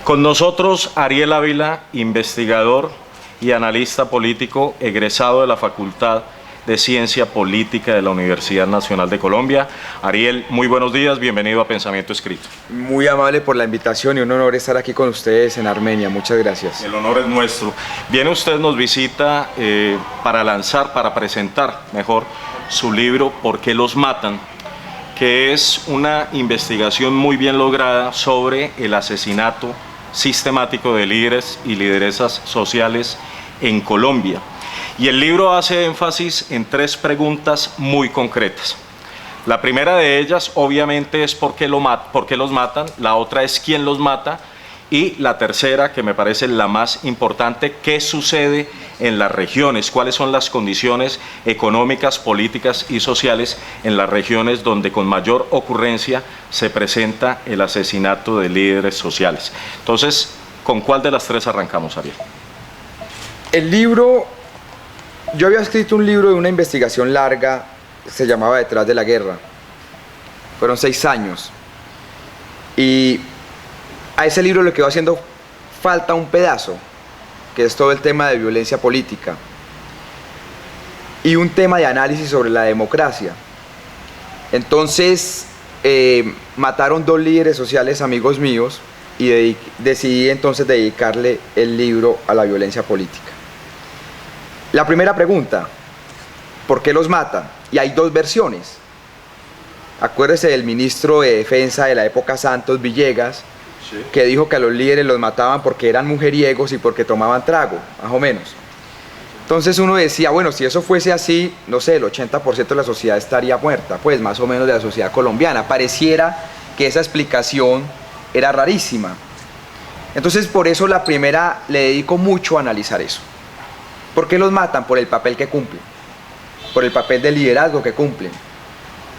Con nosotros Ariel Ávila, investigador y analista político egresado de la Facultad de Ciencia Política de la Universidad Nacional de Colombia. Ariel, muy buenos días, bienvenido a Pensamiento Escrito. Muy amable por la invitación y un honor estar aquí con ustedes en Armenia, muchas gracias. El honor es nuestro. Viene usted, nos visita para presentar mejor su libro ¿Por qué los matan?, que es una investigación muy bien lograda sobre el asesinato sistemático de líderes y lideresas sociales en Colombia. Y el libro hace énfasis en tres preguntas muy concretas. La primera de ellas, obviamente, es ¿por qué los matan? La otra es ¿quién los mata? Y la tercera, que me parece la más importante, ¿qué sucede en las regiones? ¿Cuáles son las condiciones económicas, políticas y sociales en las regiones donde con mayor ocurrencia se presenta el asesinato de líderes sociales? Entonces, ¿con cuál de las tres arrancamos, Ariel? El libro, yo había escrito un libro de una investigación larga, se llamaba Detrás de la Guerra. Fueron 6 años. Y a ese libro le quedó haciendo falta un pedazo, que es todo el tema de violencia política y un tema de análisis sobre la democracia. Entonces mataron 2 líderes sociales amigos míos y decidí entonces dedicarle el libro a la violencia política. La primera pregunta, ¿por qué los matan? Y hay 2 versiones. Acuérdese del ministro de Defensa de la época, Santos Villegas, sí, que dijo que a los líderes los mataban porque eran mujeriegos y porque tomaban trago, más o menos. Entonces uno decía, bueno, si eso fuese así, no sé, el 80% de la sociedad estaría muerta, pues más o menos de la sociedad colombiana. Pareciera que esa explicación era rarísima. Entonces por eso la primera le dedico mucho a analizar eso. ¿Por qué los matan? Por el papel que cumplen, por el papel de liderazgo que cumplen.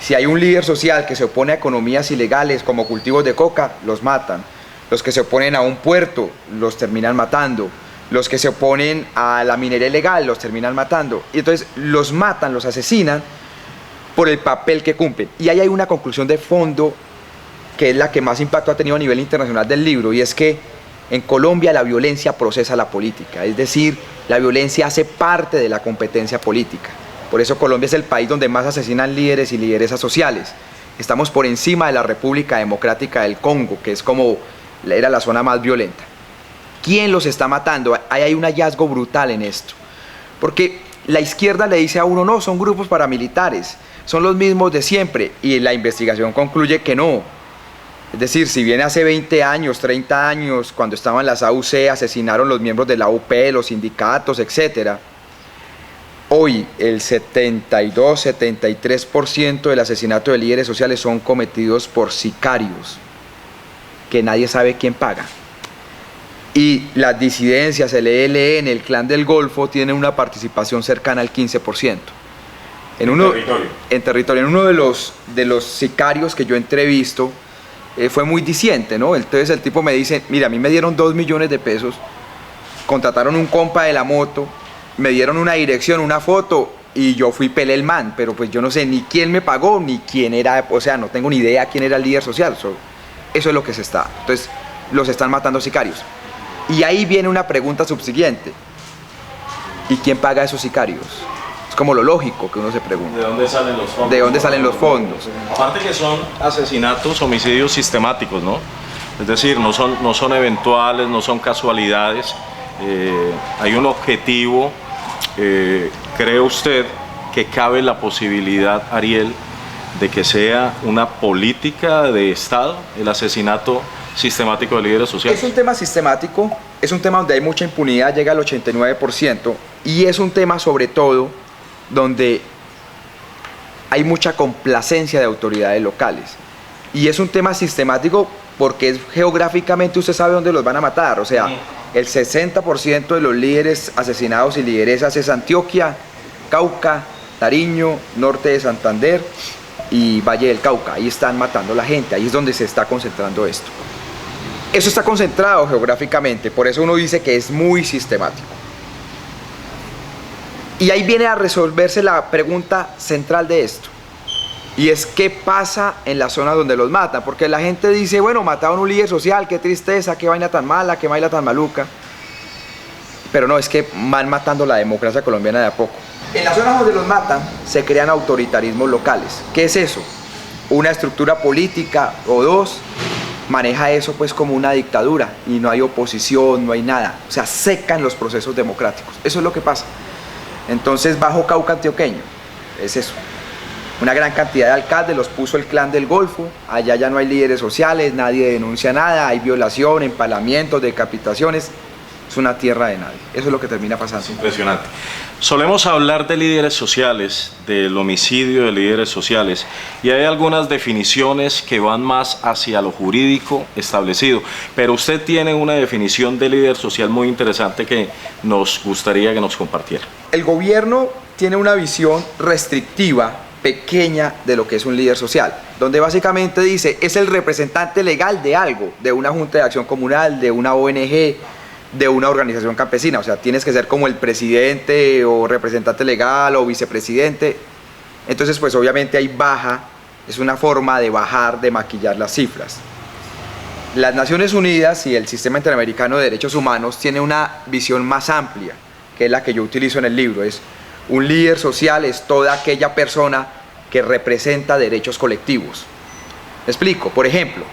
Si hay un líder social que se opone a economías ilegales como cultivos de coca, los matan. Los que se oponen a un puerto, los terminan matando. Los que se oponen a la minería ilegal, los terminan matando. Y entonces los matan, los asesinan por el papel que cumplen. Y ahí hay una conclusión de fondo que es la que más impacto ha tenido a nivel internacional del libro, y es que en Colombia la violencia procesa la política, es decir, la violencia hace parte de la competencia política. Por eso Colombia es el país donde más asesinan líderes y lideresas sociales. Estamos por encima de la República Democrática del Congo, que es como era la zona más violenta. ¿Quién los está matando? Ahí hay un hallazgo brutal en esto. Porque la izquierda le dice a uno, no, son grupos paramilitares, son los mismos de siempre. Y la investigación concluye que no. Es decir, si bien hace 20 años, 30 años, cuando estaban las AUC, asesinaron los miembros de la UP, los sindicatos, etcétera, hoy el 72-73% del asesinato de líderes sociales son cometidos por sicarios, que nadie sabe quién paga. Y las disidencias, el ELN, el Clan del Golfo, tienen una participación cercana al 15%. En territorio. En uno de los sicarios que yo entrevisto, fue muy diciente, ¿no? Entonces el tipo me dice, mira, a mí me dieron 2 millones de pesos, contrataron un compa de la moto, me dieron una dirección, una foto, y yo fui pelé el man, pero pues yo no sé ni quién me pagó, ni quién era, o sea, no tengo ni idea quién era el líder social. Eso es lo que se está. Entonces, los están matando sicarios. Y ahí viene una pregunta subsiguiente. ¿Y quién paga a esos sicarios? Es como lo lógico que uno se pregunta. ¿De dónde salen los fondos? ¿De dónde salen los fondos? Aparte que son asesinatos, homicidios sistemáticos, ¿no? Es decir, no son eventuales, no son casualidades. Hay un objetivo. ¿Cree usted que cabe la posibilidad, Ariel, de que sea una política de Estado el asesinato sistemático de líderes sociales? Es un tema sistemático, es un tema donde hay mucha impunidad, llega al 89%, y es un tema sobre todo donde hay mucha complacencia de autoridades locales. Y es un tema sistemático porque geográficamente usted sabe dónde los van a matar, o sea, el 60% de los líderes asesinados y lideresas es Antioquia, Cauca, Nariño, norte de Santander y Valle del Cauca. Ahí están matando a la gente, ahí es donde se está concentrando esto. Eso está concentrado geográficamente, por eso uno dice que es muy sistemático. Y ahí viene a resolverse la pregunta central de esto. Y es qué pasa en la zona donde los matan, porque la gente dice, bueno, mataron un líder social, qué tristeza, qué vaina tan mala, qué vaina tan maluca. Pero no, es que van matando la democracia colombiana de a poco. En las zonas donde los matan se crean autoritarismos locales. ¿Qué es eso? Una estructura política o dos maneja eso pues como una dictadura y no hay oposición, no hay nada. O sea, secan los procesos democráticos. Eso es lo que pasa. Entonces, Bajo Cauca antioqueño es eso. Una gran cantidad de alcaldes los puso el Clan del Golfo. Allá ya no hay líderes sociales, nadie denuncia nada, hay violación, empalamientos, decapitaciones. Es una tierra de nadie. Eso es lo que termina pasando. Es impresionante. Solemos hablar de líderes sociales, del homicidio de líderes sociales, y hay algunas definiciones que van más hacia lo jurídico establecido, pero usted tiene una definición de líder social muy interesante que nos gustaría que nos compartiera. El gobierno tiene una visión restrictiva, pequeña, de lo que es un líder social, donde básicamente dice, es el representante legal de algo, de una junta de acción comunal, de una ONG, de una organización campesina. O sea, tienes que ser como el presidente o representante legal o vicepresidente. Entonces, pues obviamente ahí baja, es una forma de bajar, de maquillar las cifras. Las Naciones Unidas y el Sistema Interamericano de Derechos Humanos tiene una visión más amplia, que es la que yo utilizo en el libro. Es un líder social es toda aquella persona que representa derechos colectivos. ¿Me explico? Por ejemplo,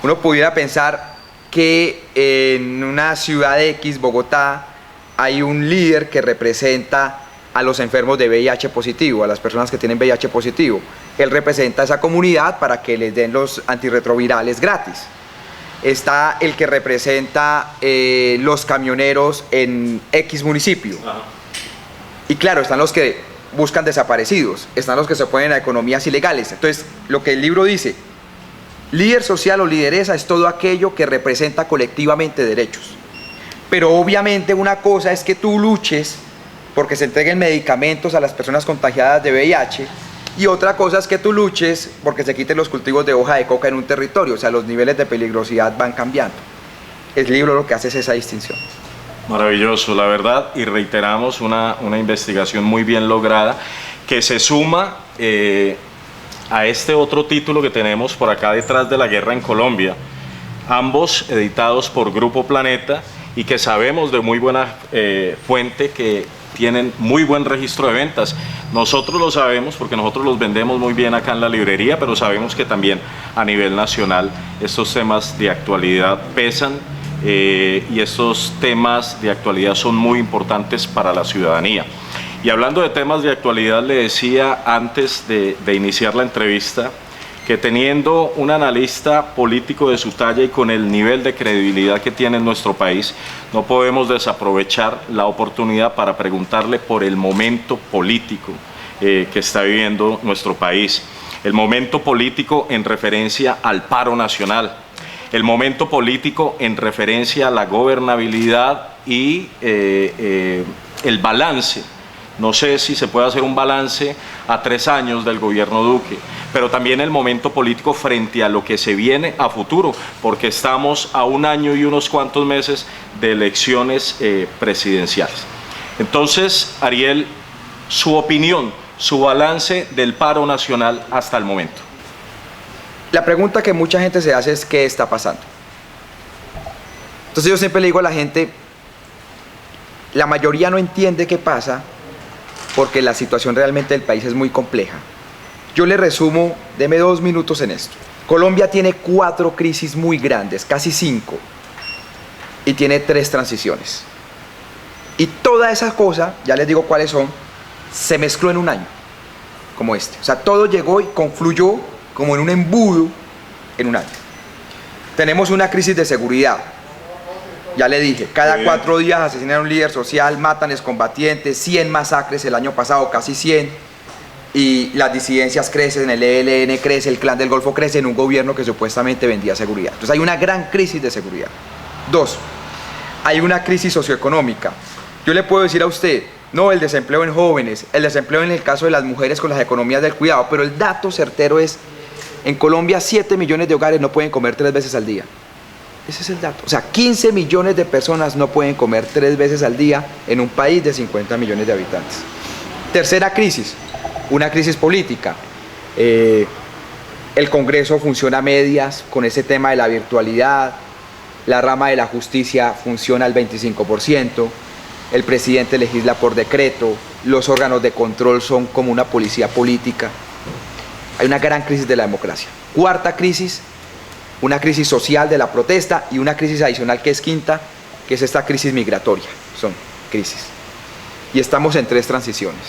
uno pudiera pensar que en una ciudad X, Bogotá, hay un líder que representa a los enfermos de VIH positivo, a las personas que tienen VIH positivo. Él representa a esa comunidad para que les den los antirretrovirales gratis. Está el que representa los camioneros en X municipio. Ajá. Y claro, están los que buscan desaparecidos, están los que se oponen a economías ilegales. Entonces, lo que el libro dice, líder social o lideresa es todo aquello que representa colectivamente derechos. Pero obviamente una cosa es que tú luches porque se entreguen medicamentos a las personas contagiadas de VIH y otra cosa es que tú luches porque se quiten los cultivos de hoja de coca en un territorio. O sea, los niveles de peligrosidad van cambiando. El libro lo que hace es esa distinción. Maravilloso, la verdad, y reiteramos una investigación muy bien lograda que se suma a este otro título que tenemos por acá detrás, de la guerra en Colombia, ambos editados por Grupo Planeta y que sabemos de muy buena fuente que tienen muy buen registro de ventas. Nosotros lo sabemos porque nosotros los vendemos muy bien acá en la librería, pero sabemos que también a nivel nacional estos temas de actualidad pesan y estos temas de actualidad son muy importantes para la ciudadanía. Y hablando de temas de actualidad, le decía antes de iniciar la entrevista que teniendo un analista político de su talla y con el nivel de credibilidad que tiene en nuestro país, no podemos desaprovechar la oportunidad para preguntarle por el momento político que está viviendo nuestro país. El momento político en referencia al paro nacional, el momento político en referencia a la gobernabilidad y el balance. No sé si se puede hacer un balance a 3 años del gobierno Duque, pero también el momento político frente a lo que se viene a futuro, porque estamos a 1 año y unos cuantos meses de elecciones presidenciales. Entonces, Ariel, su opinión, su balance del paro nacional hasta el momento. La pregunta que mucha gente se hace es ¿qué está pasando? Entonces yo siempre le digo a la gente, la mayoría no entiende qué pasa porque la situación realmente del país es muy compleja. Yo le resumo, deme 2 minutos en esto. Colombia tiene 4 crisis muy grandes, casi 5, y tiene 3 transiciones. Y toda esa cosa, ya les digo cuáles son, se mezcló en un año, como este. O sea, todo llegó y confluyó como en un embudo en un año. Tenemos una crisis de seguridad. Ya le dije, cada 4 días asesinan a un líder social, matan excombatientes, 100 masacres el año pasado, casi 100, y las disidencias crecen, el ELN crece, el Clan del Golfo crece en un gobierno que supuestamente vendía seguridad. Entonces hay una gran crisis de seguridad. 2, hay una crisis socioeconómica. Yo le puedo decir a usted, no, el desempleo en jóvenes, el desempleo en el caso de las mujeres con las economías del cuidado, pero el dato certero es, en Colombia 7 millones de hogares no pueden comer 3 veces al día. Ese es el dato. O sea, 15 millones de personas no pueden comer 3 veces al día en un país de 50 millones de habitantes. Tercera crisis, una crisis política. El Congreso funciona a medias con ese tema de la virtualidad, la rama de la justicia funciona al 25%, el presidente legisla por decreto, los órganos de control son como una policía política. Hay una gran crisis de la democracia. Cuarta crisis, una crisis social de la protesta y una crisis adicional que es quinta, que es esta crisis migratoria. Son crisis. Y estamos en 3 transiciones.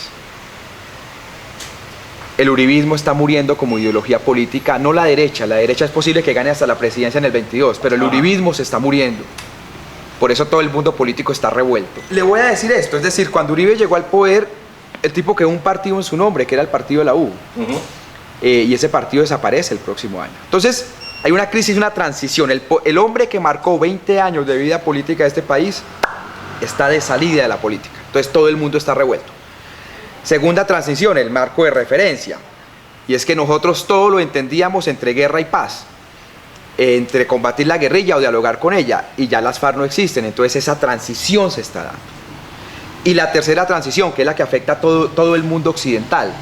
El uribismo está muriendo como ideología política, no la derecha es posible que gane hasta la presidencia en el 22, pero el uribismo se está muriendo. Por eso todo el mundo político está revuelto. Le voy a decir esto, es decir, cuando Uribe llegó al poder, el tipo creó un partido en su nombre, que era el partido de la U. Y ese partido desaparece el próximo año. Entonces, hay una crisis, una transición. El hombre que marcó 20 años de vida política de este país está de salida de la política. Entonces, todo el mundo está revuelto. Segunda transición, el marco de referencia. Y es que nosotros todo lo entendíamos entre guerra y paz, entre combatir la guerrilla o dialogar con ella, y ya las FARC no existen, entonces esa transición se está dando. Y la tercera transición, que es la que afecta a todo el mundo occidental,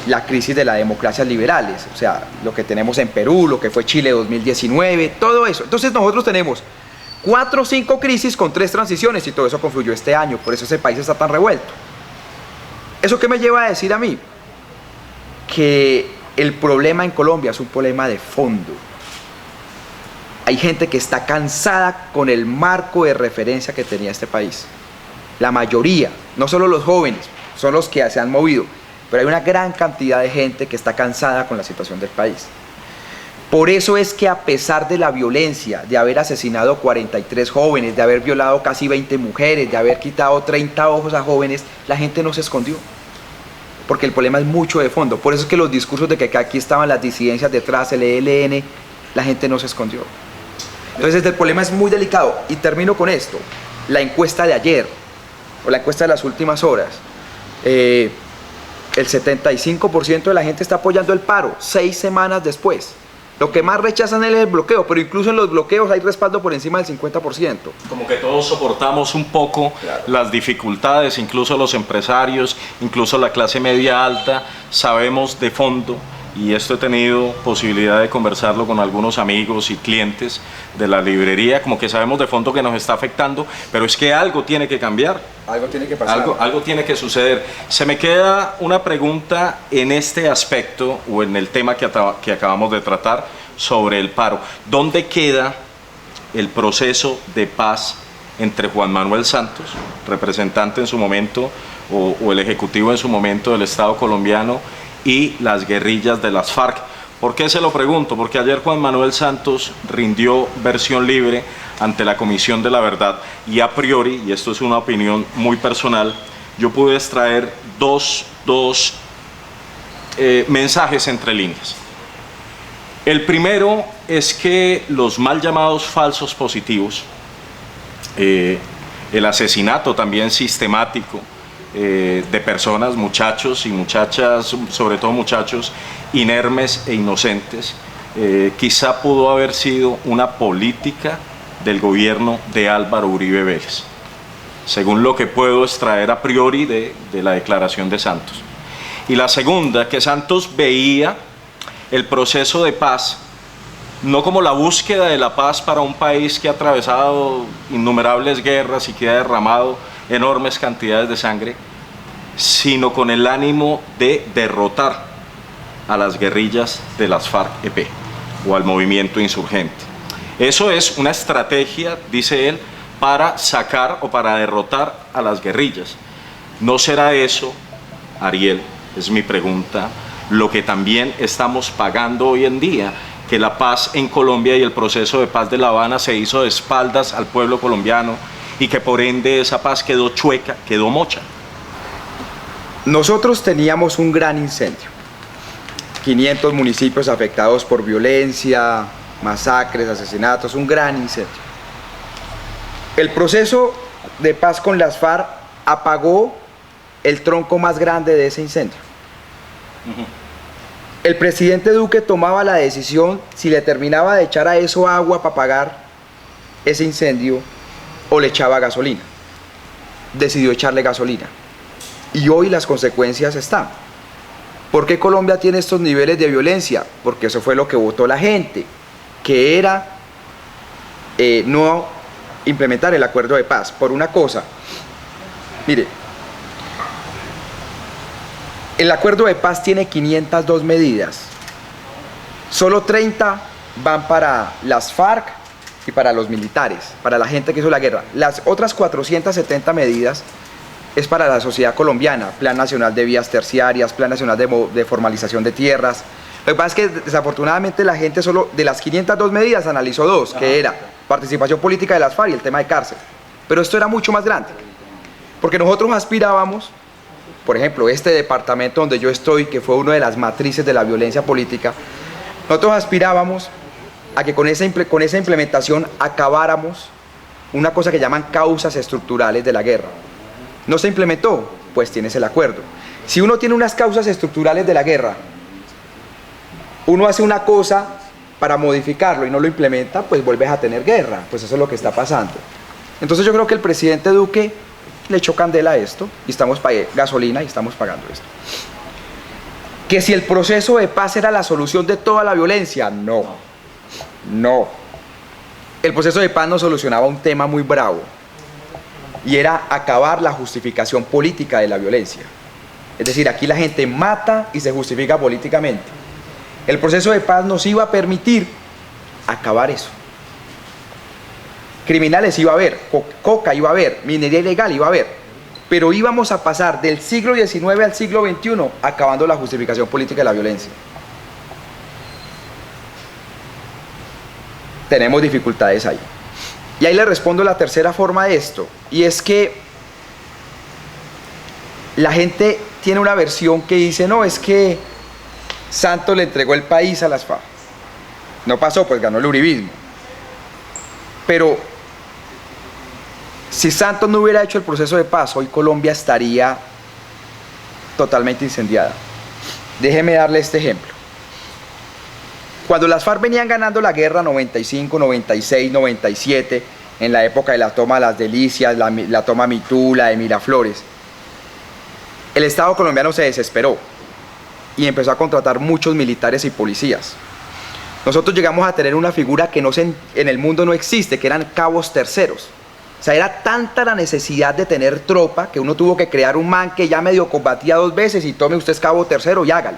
la crisis de las democracias liberales, o sea, lo que tenemos en Perú, lo que fue Chile 2019, todo eso. Entonces nosotros tenemos 4 o 5 crisis con 3 transiciones y todo eso confluyó este año, por eso ese país está tan revuelto. ¿Eso qué me lleva a decir a mí? Que el problema en Colombia es un problema de fondo. Hay gente que está cansada con el marco de referencia que tenía este país. La mayoría, no solo los jóvenes, son los que se han movido, pero hay una gran cantidad de gente que está cansada con la situación del país. Por eso es que a pesar de la violencia, de haber asesinado 43 jóvenes, de haber violado casi 20 mujeres, de haber quitado 30 ojos a jóvenes, la gente no se escondió. Porque el problema es mucho de fondo. Por eso es que los discursos de que aquí estaban las disidencias detrás, el ELN, la gente no se escondió. Entonces el problema es muy delicado. Y termino con esto. La encuesta de ayer, o la encuesta de las últimas horas, el 75% de la gente está apoyando el paro, 6 semanas después. Lo que más rechazan es el bloqueo, pero incluso en los bloqueos hay respaldo por encima del 50%. Como que todos soportamos un poco las dificultades, incluso los empresarios, incluso la clase media alta, sabemos de fondo, y esto he tenido posibilidad de conversarlo con algunos amigos y clientes de la librería, como que sabemos de fondo que nos está afectando, pero es que algo tiene que cambiar. Algo tiene que pasar. Algo tiene que suceder. Se me queda una pregunta en este aspecto o en el tema que acabamos de tratar sobre el paro. ¿Dónde queda el proceso de paz entre Juan Manuel Santos, representante en su momento o el ejecutivo en su momento del Estado colombiano, y las guerrillas de las FARC? ¿Por qué se lo pregunto? Porque ayer Juan Manuel Santos rindió versión libre ante la Comisión de la Verdad y a priori, y esto es una opinión muy personal, yo pude extraer dos mensajes entre líneas. El primero es que los mal llamados falsos positivos, el asesinato también sistemático de personas, muchachos y muchachas, sobre todo muchachos inermes e inocentes, quizá pudo haber sido una política del gobierno de Álvaro Uribe Vélez, según lo que puedo extraer a priori de la declaración de Santos. Y la segunda, que Santos veía el proceso de paz no como la búsqueda de la paz para un país que ha atravesado innumerables guerras y que ha derramado enormes cantidades de sangre, sino con el ánimo de derrotar a las guerrillas de las FARC-EP o al movimiento insurgente. Eso es una estrategia, dice él, para sacar o para derrotar a las guerrillas. ¿No será eso, Ariel, es mi pregunta, lo que también estamos pagando hoy en día? Que la paz en Colombia y el proceso de paz de La Habana se hizo de espaldas al pueblo colombiano y que por ende esa paz quedó chueca, quedó mocha. Nosotros teníamos un gran incendio, 500 municipios afectados por violencia, masacres, asesinatos, un gran incendio. El proceso de paz con las FARC apagó el tronco más grande de ese incendio. El presidente Duque tomaba la decisión si le terminaba de echar a eso agua para apagar ese incendio o le echaba gasolina. Decidió echarle gasolina. Y hoy las consecuencias están. ¿Por qué Colombia tiene estos niveles de violencia? Porque eso fue lo que votó la gente, que era no implementar el acuerdo de paz. Por una cosa, mire, el acuerdo de paz tiene 502 medidas, solo 30 van para las FARC y para los militares, para la gente que hizo la guerra. Las otras 470 medidas es para la sociedad colombiana, Plan Nacional de Vías Terciarias, Plan Nacional de Formalización de Tierras. Lo que pasa es que desafortunadamente la gente solo de las 502 medidas analizó dos, que era participación política de las FARC y el tema de cárcel. Pero esto era mucho más grande, porque nosotros aspirábamos, por ejemplo, este departamento donde yo estoy, que fue una de las matrices de la violencia política, nosotros aspirábamos a que con esa implementación acabáramos una cosa que llaman causas estructurales de la guerra. ¿No se implementó? Pues tienes el acuerdo. Si uno tiene unas causas estructurales de la guerra, uno hace una cosa para modificarlo y no lo implementa, pues vuelves a tener guerra. Pues eso es lo que está pasando. Entonces yo creo que el presidente Duque le echó candela a esto y estamos pagando gasolina y estamos pagando esto. Que si el proceso de paz era la solución de toda la violencia, no. No. El proceso de paz no solucionaba un tema muy bravo, y era acabar la justificación política de la violencia. Es decir, aquí la gente mata y se justifica políticamente. El proceso de paz nos iba a permitir acabar eso. Criminales iba a haber, coca iba a haber, minería ilegal iba a haber, pero íbamos a pasar del siglo XIX al siglo XXI acabando la justificación política de la violencia. Tenemos dificultades ahí. Y ahí le respondo la tercera forma de esto, y es que la gente tiene una versión que dice, no, es que Santos le entregó el país a las FARC. No pasó, pues ganó el uribismo. Pero si Santos no hubiera hecho el proceso de paz, hoy Colombia estaría totalmente incendiada. Déjeme darle este ejemplo. Cuando las FARC venían ganando la guerra 95, 96, 97, en la época de la toma de Las Delicias, la toma Mitula, de Miraflores, el Estado colombiano se desesperó y empezó a contratar muchos militares y policías. Nosotros llegamos a tener una figura que en el mundo no existe, que eran cabos terceros. O sea, era tanta la necesidad de tener tropa que uno tuvo que crear un man que ya medio combatía 2 veces y tome usted cabo tercero y hágale.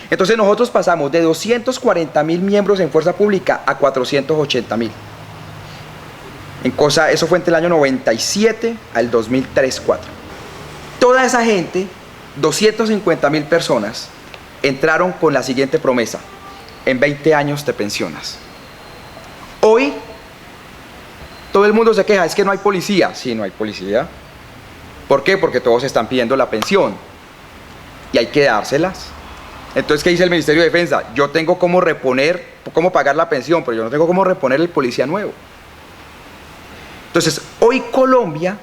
Entonces nosotros pasamos de 240.000 miembros en fuerza pública a 480.000. Eso fue entre el año 97 al 2003-2004. Toda esa gente, 250.000 personas, entraron con la siguiente promesa: en 20 años te pensionas. Hoy, todo el mundo se queja, es que no hay policía. Sí, no hay policía. ¿Por qué? Porque todos están pidiendo la pensión y hay que dárselas. Entonces, ¿qué dice el Ministerio de Defensa? Yo tengo cómo pagar la pensión, pero yo no tengo cómo reponer el policía nuevo. Entonces, hoy Colombia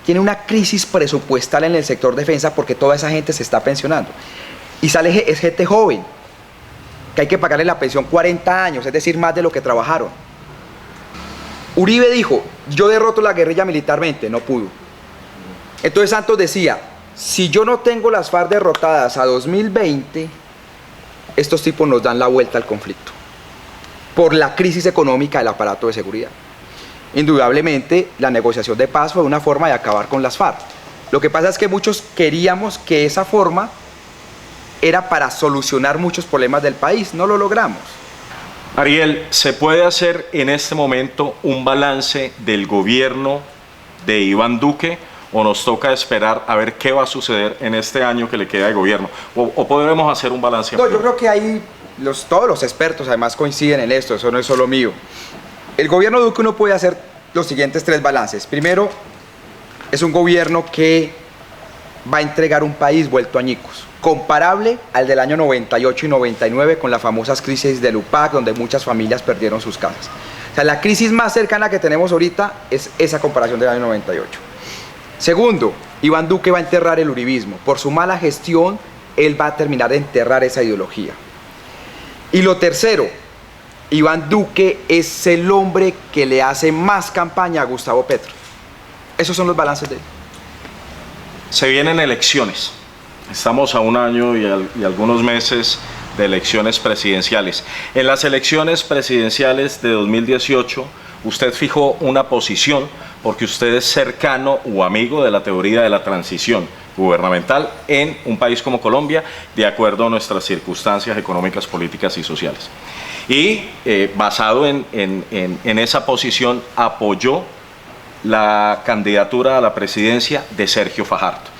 tiene una crisis presupuestal en el sector defensa porque toda esa gente se está pensionando. Y es gente joven, que hay que pagarle la pensión 40 años, es decir, más de lo que trabajaron. Uribe dijo, yo derroto la guerrilla militarmente, no pudo. Entonces Santos decía, si yo no tengo las FARC derrotadas a 2020, estos tipos nos dan la vuelta al conflicto, por la crisis económica del aparato de seguridad. Indudablemente, la negociación de paz fue una forma de acabar con las FARC. Lo que pasa es que muchos queríamos que esa forma era para solucionar muchos problemas del país. No lo logramos. Ariel, ¿se puede hacer en este momento un balance del gobierno de Iván Duque o nos toca esperar a ver qué va a suceder en este año que le queda de gobierno? ¿O podremos hacer un balance? No, yo creo que ahí todos los expertos además coinciden en esto, eso no es solo mío. El gobierno Duque uno puede hacer los siguientes 3 balances. Primero, es un gobierno que va a entregar un país vuelto añicos, comparable al del año 98 y 99 con las famosas crisis del UPAC, donde muchas familias perdieron sus casas. O sea, la crisis más cercana que tenemos ahorita es esa comparación del año 98. Segundo, Iván Duque va a enterrar el uribismo. Por su mala gestión, él va a terminar de enterrar esa ideología. Y lo tercero, Iván Duque es el hombre que le hace más campaña a Gustavo Petro. Esos son los balances de él. Se vienen elecciones Estamos a un año y algunos meses de elecciones presidenciales. En las elecciones presidenciales de 2018, usted fijó una posición porque usted es cercano o amigo de la teoría de la transición gubernamental en un país como Colombia, de acuerdo a nuestras circunstancias económicas, políticas y sociales. Y basado en esa posición, apoyó la candidatura a la presidencia de Sergio Fajardo.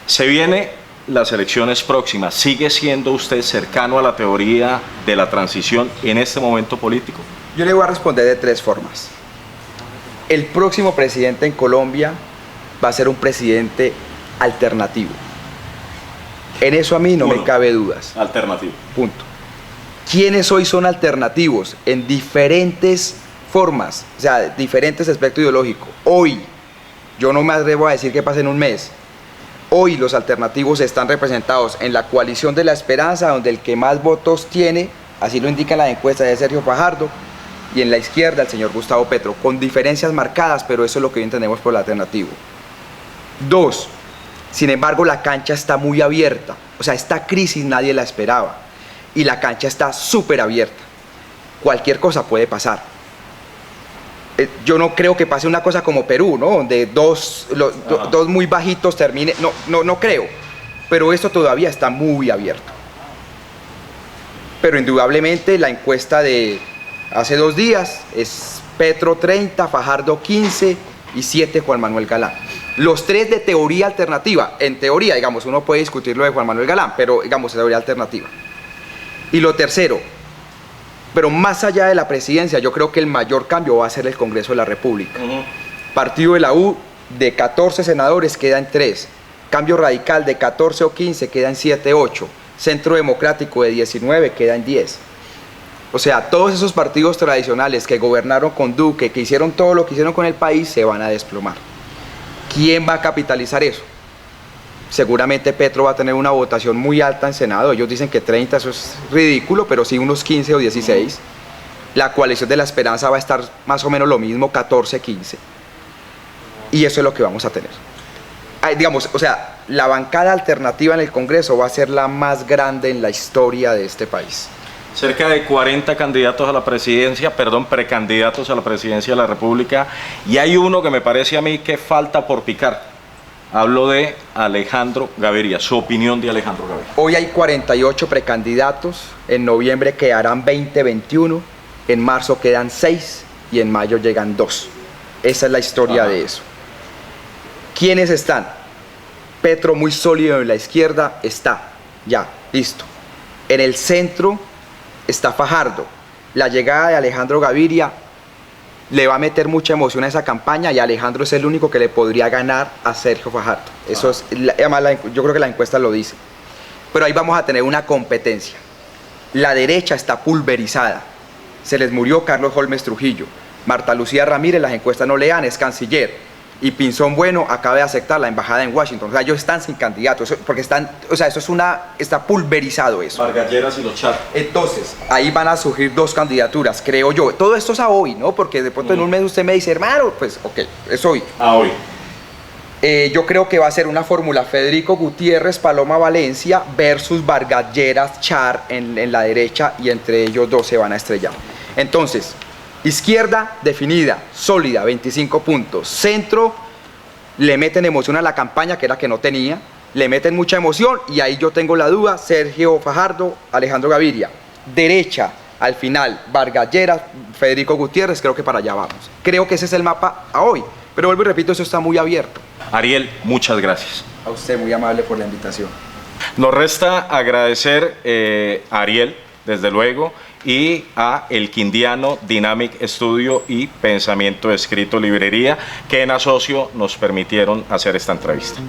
Se vienen las elecciones próximas. ¿Sigue siendo usted cercano a la teoría de la transición en este momento político? Yo le voy a responder de tres formas. El próximo presidente en Colombia va a ser un presidente alternativo. En eso a mí no me cabe dudas. Alternativo. Punto. ¿Quiénes hoy son alternativos? En diferentes formas, o sea, diferentes aspectos ideológicos. Hoy, yo no me atrevo a decir que pase en un mes. Hoy los alternativos están representados en la coalición de la esperanza, donde el que más votos tiene, así lo indica la encuesta de Sergio Fajardo, y en la izquierda el señor Gustavo Petro, con diferencias marcadas, pero eso es lo que hoy entendemos por el alternativo. Dos, sin embargo la cancha está muy abierta, o sea, esta crisis nadie la esperaba, y la cancha está súper abierta. Cualquier cosa puede pasar. Yo no creo que pase una cosa como Perú, ¿no? Donde dos muy bajitos termine. No creo. Pero esto todavía está muy abierto. Pero indudablemente la encuesta de hace 2 días es Petro 30, Fajardo 15 y 7 Juan Manuel Galán. Los tres de teoría alternativa. En teoría, digamos, uno puede discutir lo de Juan Manuel Galán, pero digamos, es teoría alternativa. Y lo tercero, pero más allá de la presidencia, yo creo que el mayor cambio va a ser el Congreso de la República. Partido de la U, de 14 senadores quedan 3. Cambio Radical, de 14 o 15 quedan 7, 8. Centro Democrático, de 19 quedan 10. O sea, todos esos partidos tradicionales que gobernaron con Duque, que hicieron todo lo que hicieron con el país, se van a desplomar. ¿Quién va a capitalizar eso? Seguramente Petro va a tener una votación muy alta en Senado. Ellos dicen que 30, eso es ridículo, pero sí unos 15 o 16. La coalición de la esperanza va a estar más o menos lo mismo, 14, 15. Y eso es lo que vamos a tener. Digamos, o sea, la bancada alternativa en el Congreso va a ser la más grande en la historia de este país. Cerca de 40 candidatos a la presidencia, precandidatos a la presidencia de la República. Y hay uno que me parece a mí que falta por picar. Hablo de Alejandro Gaviria, su opinión de Alejandro Gaviria. Hoy hay 48 precandidatos, en noviembre quedarán 20, 21, en marzo quedan 6 y en mayo llegan 2. Esa es la historia de eso. ¿Quiénes están? Petro, muy sólido en la izquierda, está, ya, listo. En el centro está Fajardo. La llegada de Alejandro Gaviria le va a meter mucha emoción a esa campaña y Alejandro es el único que le podría ganar a Sergio Fajardo. Eso es, además yo creo que la encuesta lo dice. Pero ahí vamos a tener una competencia. La derecha está pulverizada. Se les murió Carlos Holmes Trujillo. Marta Lucía Ramírez, las encuestas no le dan, es canciller. Y Pinzón Bueno acaba de aceptar la embajada en Washington. O sea, ellos están sin candidatos, porque están, o sea, eso es está pulverizado eso. Vargas Lleras y los Char. Entonces, ahí van a surgir 2 candidaturas, creo yo. Todo esto es a hoy, ¿no? Porque de pronto en un mes usted me dice, hermano, pues, ok, es hoy. A hoy. Yo creo que va a ser una fórmula Federico Gutiérrez, Paloma Valencia versus Vargas Lleras, Char en la derecha, y entre ellos 2 se van a estrellar. Entonces, izquierda definida, sólida, 25 puntos. Centro, le meten emoción a la campaña, que era que no tenía. Le meten mucha emoción y ahí yo tengo la duda, Sergio Fajardo, Alejandro Gaviria. Derecha, al final, Vargas Lleras, Federico Gutiérrez, creo que para allá vamos. Creo que ese es el mapa a hoy. Pero vuelvo y repito, eso está muy abierto. Ariel, muchas gracias. A usted, muy amable por la invitación. Nos resta agradecer a Ariel, desde luego, y a El Quindiano Dynamic Studio y Pensamiento Escrito Librería, que en asocio nos permitieron hacer esta entrevista.